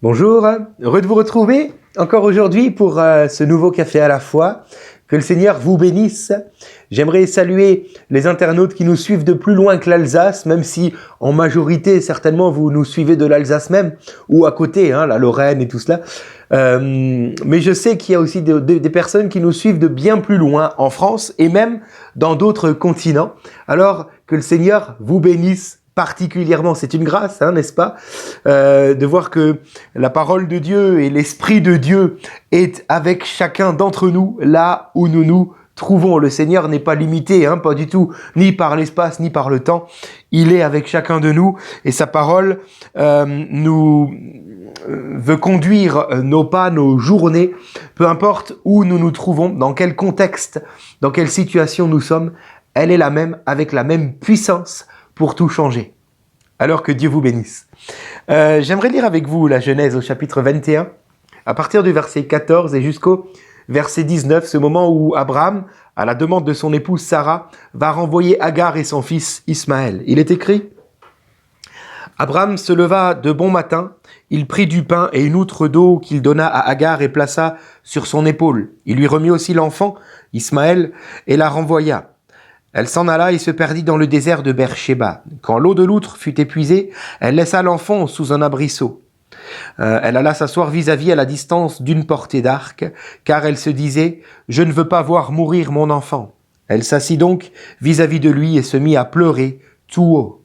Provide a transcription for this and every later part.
Bonjour, heureux de vous retrouver encore aujourd'hui pour ce nouveau café à la fois. Que le Seigneur vous bénisse. J'aimerais saluer les internautes qui nous suivent de plus loin que l'Alsace, même si en majorité certainement vous nous suivez de l'Alsace même, ou à côté, la Lorraine et tout cela. Mais je sais qu'il y a aussi des personnes qui nous suivent de bien plus loin en France et même dans d'autres continents. Alors que le Seigneur vous bénisse particulièrement, c'est une grâce, n'est-ce pas, de voir que la parole de Dieu et l'Esprit de Dieu est avec chacun d'entre nous, là où nous nous trouvons. Le Seigneur n'est pas limité, pas du tout, ni par l'espace, ni par le temps. Il est avec chacun de nous et sa parole nous veut conduire nos pas, nos journées, peu importe où nous nous trouvons, dans quel contexte, dans quelle situation nous sommes, elle est la même, avec la même puissance pour tout changer. Alors que Dieu vous bénisse. J'aimerais lire avec vous la Genèse au chapitre 21, à partir du verset 14 et jusqu'au verset 19, ce moment où Abraham, à la demande de son épouse Sarah, va renvoyer Agar et son fils Ismaël. Il est écrit: Abraham se leva de bon matin, il prit du pain et une outre d'eau qu'il donna à Agar et plaça sur son épaule. Il lui remit aussi l'enfant, Ismaël, et la renvoya. Elle s'en alla et se perdit dans le désert de Beer-Shéba. Quand l'eau de l'outre fut épuisée, elle laissa l'enfant sous un abrisseau. Elle alla s'asseoir vis-à-vis à la distance d'une portée d'arc, car elle se disait « Je ne veux pas voir mourir mon enfant ». Elle s'assit donc vis-à-vis de lui et se mit à pleurer tout haut.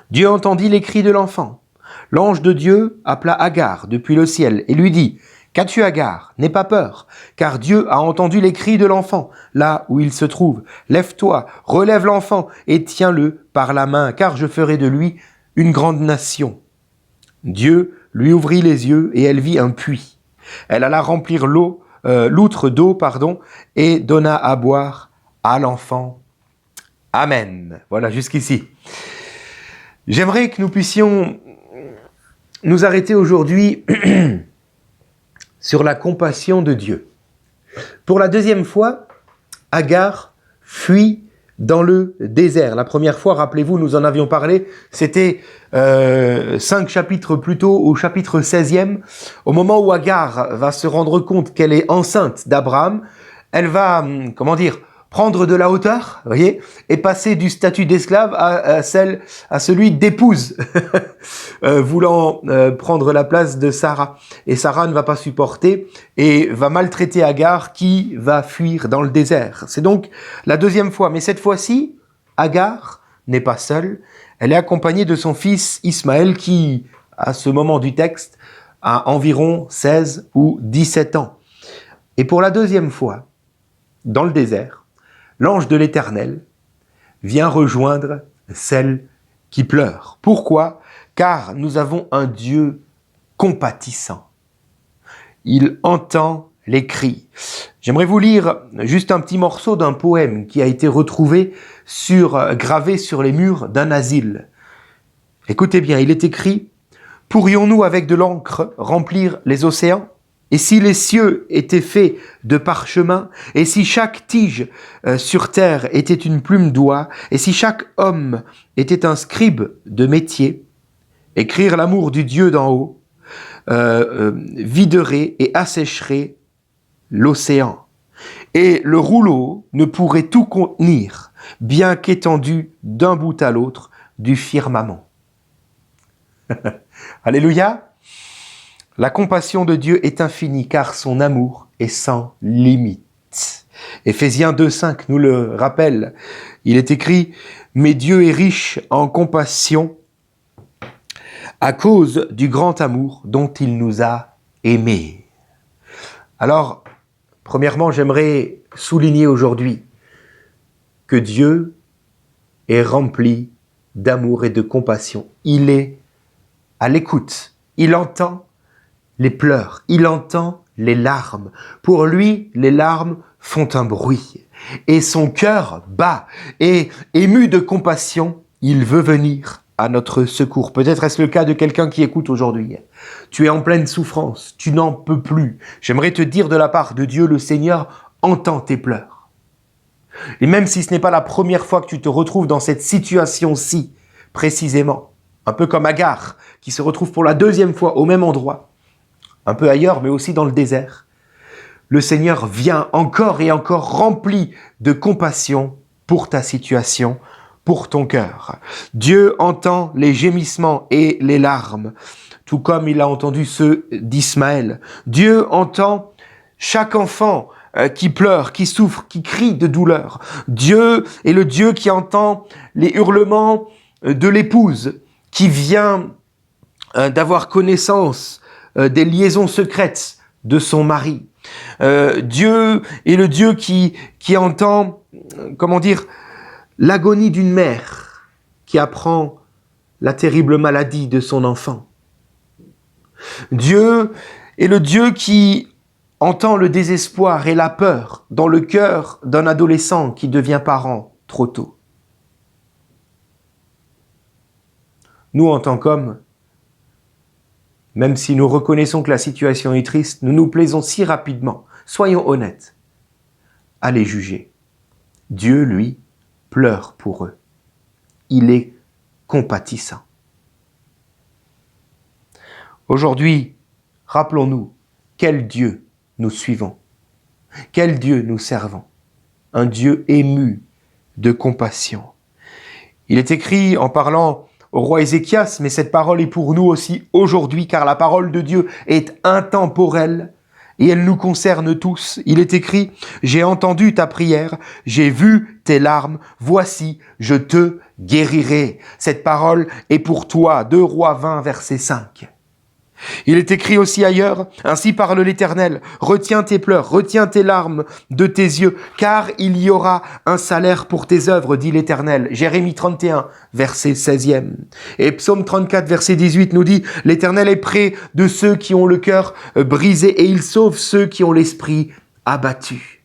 Dieu entendit les cris de l'enfant. L'ange de Dieu appela Agar depuis le ciel et lui dit « Qu'as-tu, Agar? N'aie pas peur, car Dieu a entendu les cris de l'enfant, là où il se trouve. Lève-toi, relève l'enfant et tiens-le par la main, car je ferai de lui une grande nation. » Dieu lui ouvrit les yeux et elle vit un puits. Elle alla remplir l'outre d'eau, et donna à boire à l'enfant. Amen. Voilà, jusqu'ici. J'aimerais que nous puissions nous arrêter aujourd'hui sur la compassion de Dieu. Pour la deuxième fois, Agar fuit dans le désert. La première fois, rappelez-vous, nous en avions parlé, c'était 5 chapitres plus tôt, au chapitre 16e, au moment où Agar va se rendre compte qu'elle est enceinte d'Abraham, elle va, prendre de la hauteur, voyez, et passer du statut d'esclave à celui d'épouse, voulant prendre la place de Sarah. Et Sarah ne va pas supporter et va maltraiter Agar qui va fuir dans le désert. C'est donc la deuxième fois. Mais cette fois-ci, Agar n'est pas seule. Elle est accompagnée de son fils Ismaël qui, à ce moment du texte, a environ 16 ou 17 ans. Et pour la deuxième fois, dans le désert, l'ange de l'Éternel vient rejoindre celle qui pleure. Pourquoi? Car nous avons un Dieu compatissant. Il entend les cris. J'aimerais vous lire juste un petit morceau d'un poème qui a été retrouvé gravé sur les murs d'un asile. Écoutez bien, il est écrit: « Pourrions-nous avec de l'encre remplir les océans ? Et si les cieux étaient faits de parchemin, et si chaque tige sur terre était une plume d'oie, et si chaque homme était un scribe de métier, écrire l'amour du Dieu d'en haut viderait et assécherait l'océan. Et le rouleau ne pourrait tout contenir, bien qu'étendu d'un bout à l'autre du firmament. » Alléluia. La compassion de Dieu est infinie, car son amour est sans limite. Éphésiens 2,5 nous le rappelle. Il est écrit « Mais Dieu est riche en compassion à cause du grand amour dont il nous a aimés. » Alors, premièrement, j'aimerais souligner aujourd'hui que Dieu est rempli d'amour et de compassion. Il est à l'écoute. Il entend les pleurs, il entend les larmes. Pour lui, les larmes font un bruit. Et son cœur bat. Et ému de compassion, il veut venir à notre secours. Peut-être est-ce le cas de quelqu'un qui écoute aujourd'hui. Tu es en pleine souffrance, tu n'en peux plus. J'aimerais te dire de la part de Dieu, le Seigneur entend tes pleurs. Et même si ce n'est pas la première fois que tu te retrouves dans cette situation-ci, précisément, un peu comme Agar, qui se retrouve pour la deuxième fois au même endroit, un peu ailleurs, mais aussi dans le désert. Le Seigneur vient encore et encore rempli de compassion pour ta situation, pour ton cœur. Dieu entend les gémissements et les larmes, tout comme il a entendu ceux d'Ismaël. Dieu entend chaque enfant qui pleure, qui souffre, qui crie de douleur. Dieu est le Dieu qui entend les hurlements de l'épouse qui vient d'avoir connaissance des liaisons secrètes de son mari. Dieu est le Dieu qui entend, l'agonie d'une mère qui apprend la terrible maladie de son enfant. Dieu est le Dieu qui entend le désespoir et la peur dans le cœur d'un adolescent qui devient parent trop tôt. Nous, en tant qu'hommes, même si nous reconnaissons que la situation est triste, nous nous plaisons si rapidement, soyons honnêtes, à les juger. Dieu, lui, pleure pour eux. Il est compatissant. Aujourd'hui, rappelons-nous, quel Dieu nous suivons, quel Dieu nous servons, un Dieu ému de compassion. Il est écrit en parlant au roi Ézéchias, mais cette parole est pour nous aussi aujourd'hui, car la parole de Dieu est intemporelle et elle nous concerne tous. Il est écrit, « J'ai entendu ta prière, j'ai vu tes larmes, voici, je te guérirai. » Cette parole est pour toi, 2 Rois 20, verset 5. Il est écrit aussi ailleurs, « Ainsi parle l'Éternel, retiens tes pleurs, retiens tes larmes de tes yeux, car il y aura un salaire pour tes œuvres, dit l'Éternel. » Jérémie 31, verset 16e. Et Psaume 34, verset 18 nous dit, « L'Éternel est près de ceux qui ont le cœur brisé et il sauve ceux qui ont l'esprit abattu. »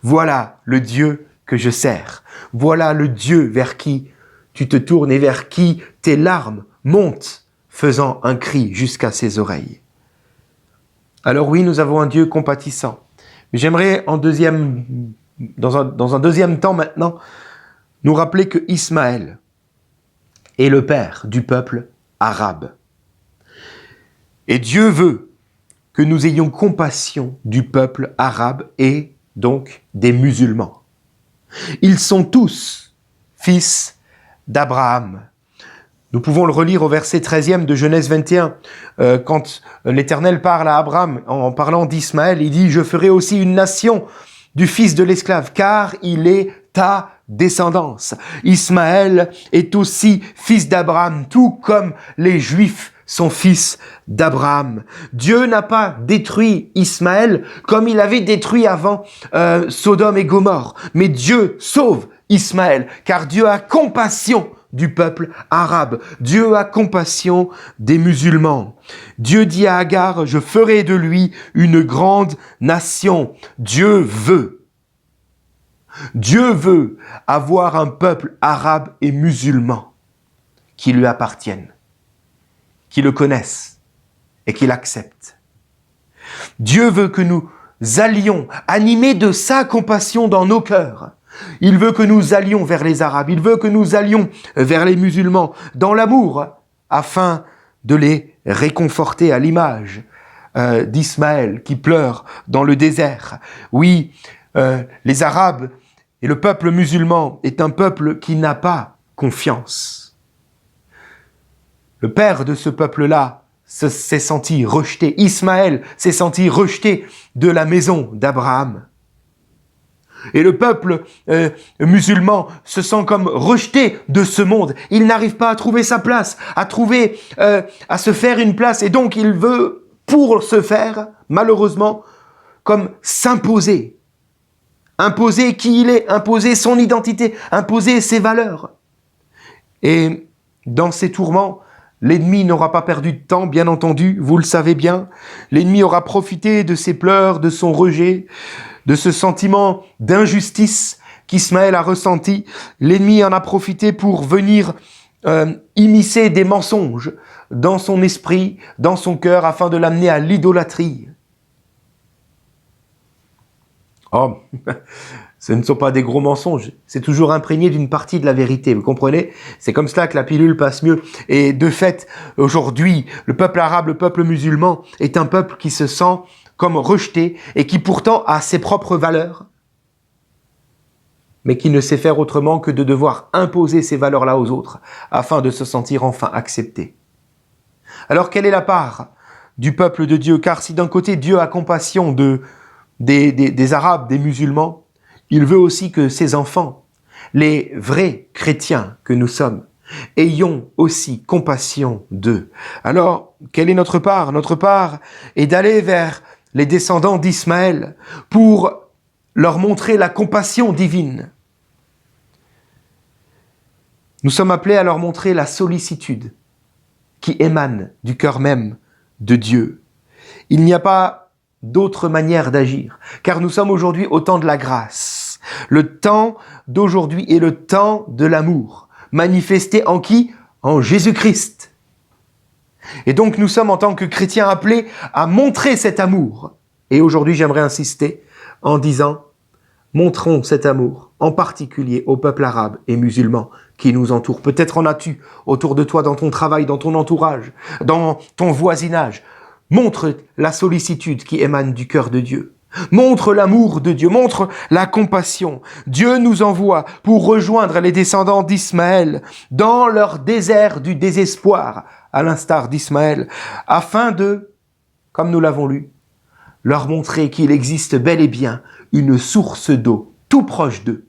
Voilà le Dieu que je sers. Voilà le Dieu vers qui tu te tournes et vers qui tes larmes montent, faisant un cri jusqu'à ses oreilles. Alors oui, nous avons un Dieu compatissant. Mais j'aimerais dans un deuxième temps maintenant, nous rappeler que Ismaël est le père du peuple arabe. Et Dieu veut que nous ayons compassion du peuple arabe et donc des musulmans. Ils sont tous fils d'Abraham. Nous pouvons le relire au verset 13e de Genèse 21, quand l'Éternel parle à Abraham en parlant d'Ismaël, il dit « Je ferai aussi une nation du fils de l'esclave, car il est ta descendance. » Ismaël est aussi fils d'Abraham, tout comme les Juifs sont fils d'Abraham. Dieu n'a pas détruit Ismaël comme il avait détruit avant Sodome et Gomorrhe, mais Dieu sauve Ismaël, car Dieu a compassion du peuple arabe. Dieu a compassion des musulmans. Dieu dit à Agar, je ferai de lui une grande nation. Dieu veut avoir un peuple arabe et musulman qui lui appartiennent, qui le connaissent et qui l'acceptent. Dieu veut que nous allions, animés de sa compassion dans nos cœurs. Il veut que nous allions vers les Arabes, il veut que nous allions vers les musulmans dans l'amour, afin de les réconforter à l'image d'Ismaël qui pleure dans le désert. Oui, les Arabes et le peuple musulman est un peuple qui n'a pas confiance. Le père de ce peuple-là s'est senti rejeté. Ismaël s'est senti rejeté de la maison d'Abraham. Et le peuple musulman se sent comme rejeté de ce monde. Il n'arrive pas à trouver sa place, à se faire une place. Et donc il veut, pour se faire, malheureusement, comme s'imposer. Imposer qui il est, imposer son identité, imposer ses valeurs. Et dans ces tourments, l'ennemi n'aura pas perdu de temps, bien entendu, vous le savez bien. L'ennemi aura profité de ses pleurs, de son rejet, de ce sentiment d'injustice qu'Ismaël a ressenti. L'ennemi en a profité pour venir immiscer des mensonges dans son esprit, dans son cœur, afin de l'amener à l'idolâtrie. Oh, Ce ne sont pas des gros mensonges, c'est toujours imprégné d'une partie de la vérité, vous comprenez? C'est comme cela que la pilule passe mieux. Et de fait, aujourd'hui, le peuple arabe, le peuple musulman, est un peuple qui se sent comme rejeté et qui pourtant a ses propres valeurs, mais qui ne sait faire autrement que de devoir imposer ces valeurs-là aux autres, afin de se sentir enfin accepté. Alors quelle est la part du peuple de Dieu? Car si d'un côté Dieu a compassion des Arabes, des musulmans, il veut aussi que ses enfants, les vrais chrétiens que nous sommes, ayons aussi compassion d'eux. Alors, quelle est notre part? Notre part est d'aller vers les descendants d'Ismaël pour leur montrer la compassion divine. Nous sommes appelés à leur montrer la sollicitude qui émane du cœur même de Dieu. Il n'y a pas d'autre manière d'agir, car nous sommes aujourd'hui au temps de la grâce. Le temps d'aujourd'hui est le temps de l'amour, manifesté en qui? En Jésus-Christ. Et donc nous sommes en tant que chrétiens appelés à montrer cet amour. Et aujourd'hui j'aimerais insister en disant, montrons cet amour, en particulier au peuple arabe et musulman qui nous entoure. Peut-être en as-tu autour de toi, dans ton travail, dans ton entourage, dans ton voisinage. Montre la sollicitude qui émane du cœur de Dieu. Montre l'amour de Dieu, montre la compassion. Dieu nous envoie pour rejoindre les descendants d'Ismaël dans leur désert du désespoir, à l'instar d'Ismaël, afin de, comme nous l'avons lu, leur montrer qu'il existe bel et bien une source d'eau tout proche d'eux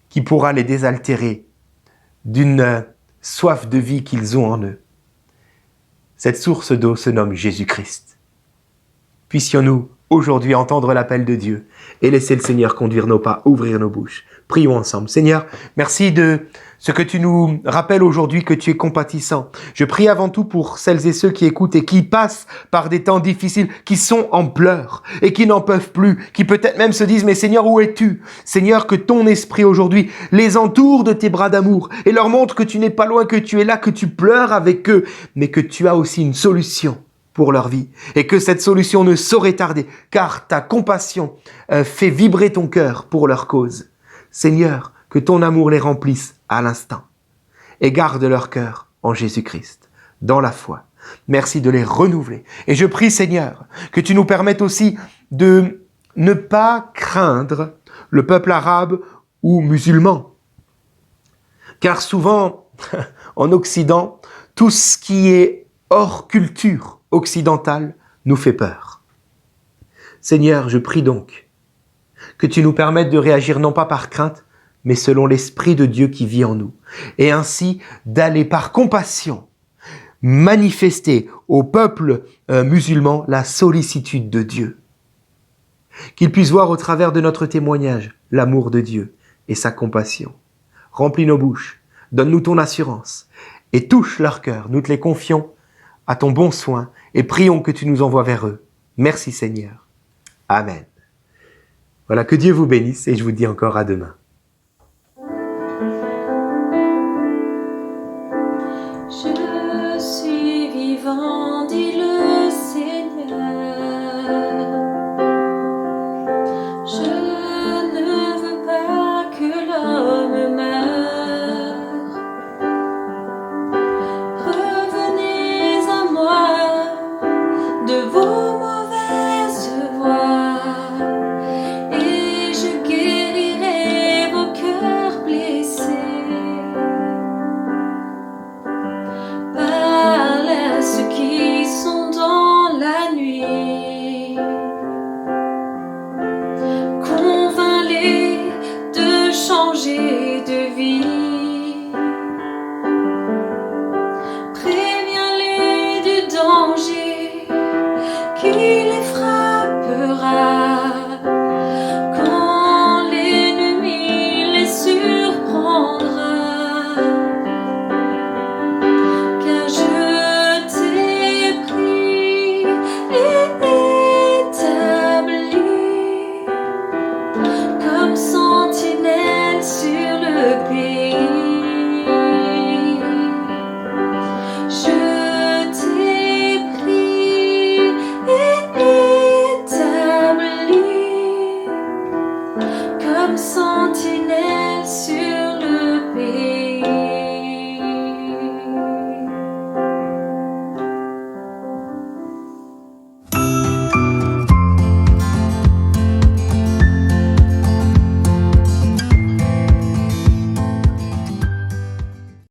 qui pourra les désaltérer d'une soif de vie qu'ils ont en eux. Cette source d'eau se nomme Jésus-Christ. Puissions-nous aujourd'hui entendre l'appel de Dieu et laisser le Seigneur conduire nos pas, ouvrir nos bouches. Prions ensemble. Seigneur, merci de ce que tu nous rappelles aujourd'hui, que tu es compatissant. Je prie avant tout pour celles et ceux qui écoutent et qui passent par des temps difficiles, qui sont en pleurs et qui n'en peuvent plus, qui peut-être même se disent, mais Seigneur, où es-tu? Seigneur, que ton esprit aujourd'hui les entoure de tes bras d'amour et leur montre que tu n'es pas loin, que tu es là, que tu pleures avec eux, mais que tu as aussi une solution pour leur vie, et que cette solution ne saurait tarder, car ta compassion fait vibrer ton cœur pour leur cause. Seigneur, que ton amour les remplisse à l'instant, et garde leur cœur en Jésus-Christ, dans la foi. Merci de les renouveler. Et je prie, Seigneur, que tu nous permettes aussi de ne pas craindre le peuple arabe ou musulman, car souvent, en Occident, tout ce qui est hors culture occidentale nous fait peur. Seigneur, je prie donc que tu nous permettes de réagir non pas par crainte, mais selon l'Esprit de Dieu qui vit en nous, et ainsi d'aller par compassion manifester au peuple musulman la sollicitude de Dieu. Qu'ils puissent voir au travers de notre témoignage l'amour de Dieu et sa compassion. Remplis nos bouches, donne-nous ton assurance, et touche leur cœur, nous te les confions à ton bon soin, et prions que tu nous envoies vers eux. Merci Seigneur. Amen. Voilà, que Dieu vous bénisse, et je vous dis encore à demain. Je suis vivant, dis-le.